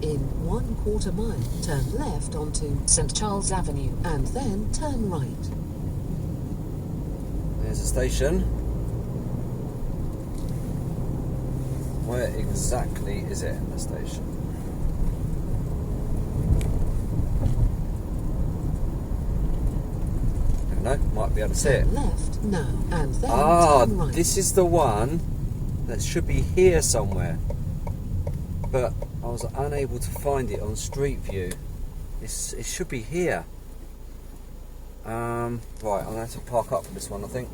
In 1/4 mile, turn left onto St. Charles Avenue and then turn right. There's a station. Where exactly is it, the station? No, might be able to see it. Turn left now and then turn right. This is the one that should be here somewhere, but I was unable to find it on Street View. It should be here. Right, I'm gonna have to park up for this one, I think.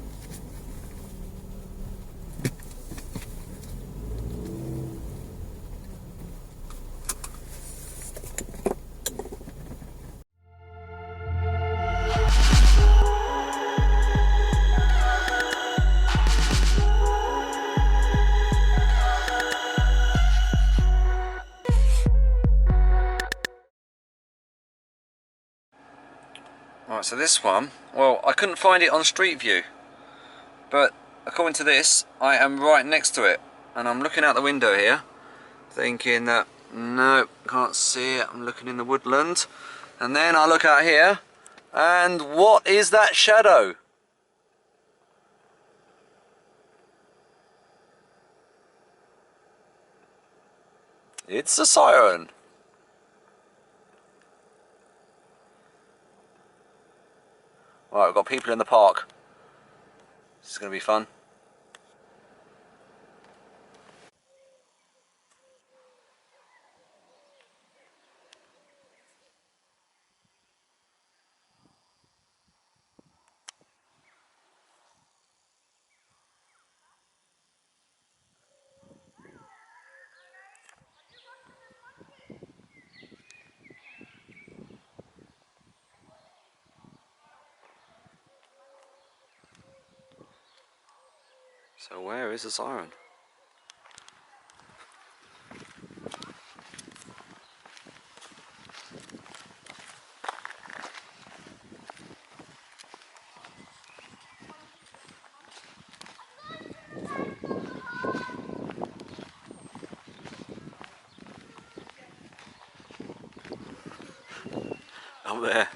Right, so this one, well, I couldn't find it on Street View, but according to this, I am right next to it, and I'm looking out the window here, thinking that, no, can't see it, I'm looking in the woodland, and then I look out here, and what is that shadow? It's a siren. Right, we've got people in the park. This is going to be fun. So where is the siren? Up there.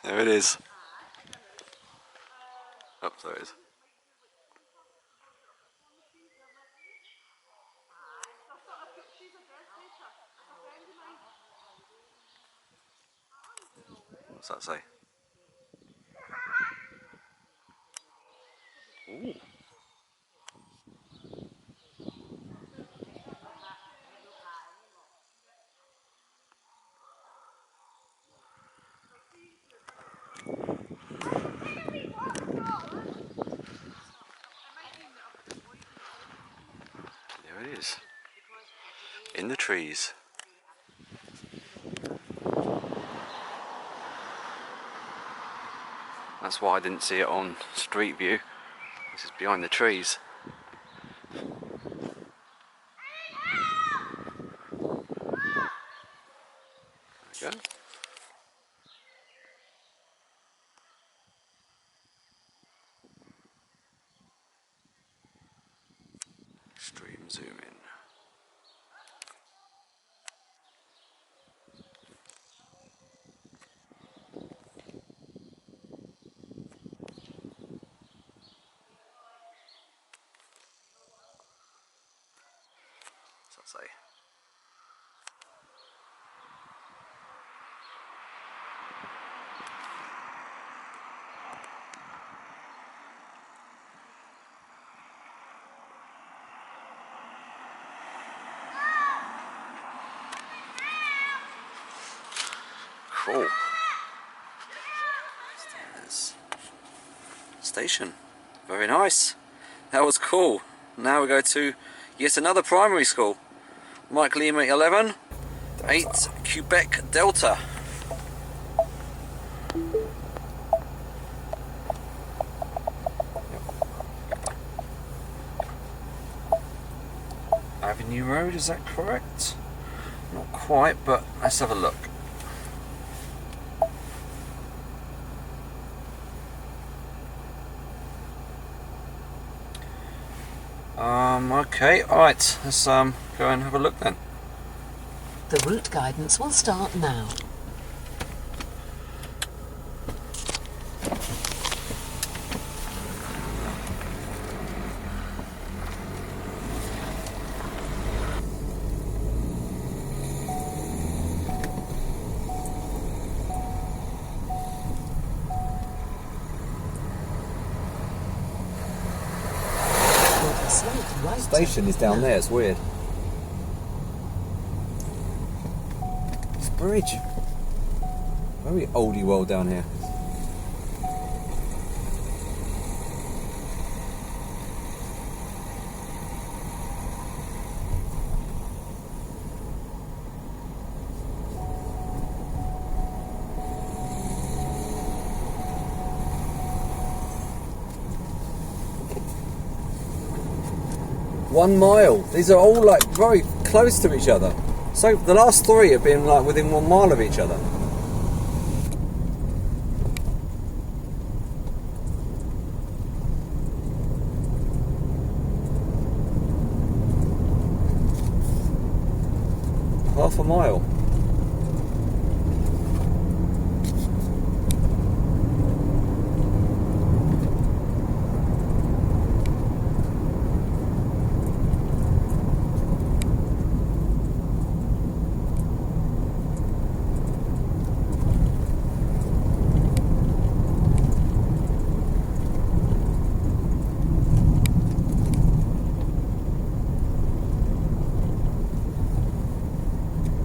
There it is. Oh, there it is. What's that say? Ooh. There it is. In the trees. That's why I didn't see it on Street View. This is behind the trees. There we go. Extreme zoom in. What's that say? Cool. Stairs. Station. Very nice. That was cool. Now we go to yet another primary school. Mike Lima 11, 8 Quebec Delta. Avenue Road, is that correct? Not quite, but let's have a look. Okay, alright, let's go and have a look then. The route guidance will start now. The station is down there, it's weird. It's a bridge. Very oldie world down here. One mile. These are all like very close to each other. So the last three have been like within 1 mile of each other. Half a mile.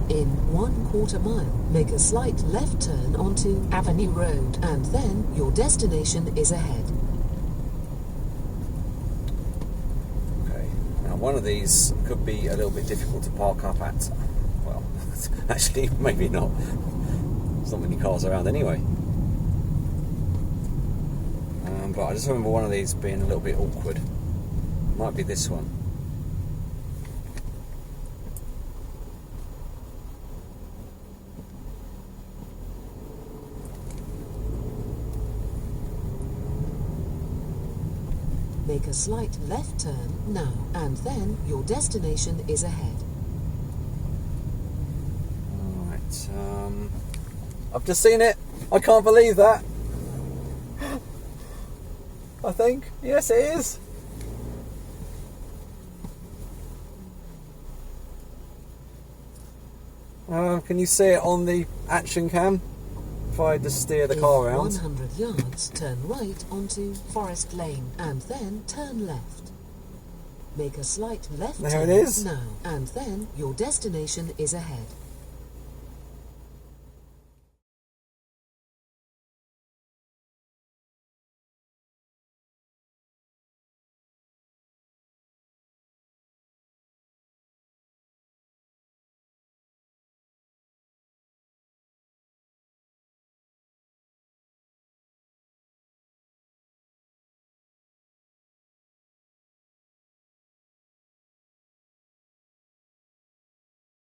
In 1/4 mile, make a slight left turn onto Avenue Road, and then your destination is ahead. Okay, now one of these could be a little bit difficult to park up at. Well, actually, maybe not. There's not many cars around anyway. But I just remember one of these being a little bit awkward. Might be this one. Make a slight left turn now, and then your destination is ahead. Alright, I've just seen it. I can't believe that. I think. Yes, it is. Can you see it on the action cam? If I just steer the car around. 100 yards, turn right onto Forest Lane, and then turn left. Make a slight left There turn it is. now, and then your destination is ahead.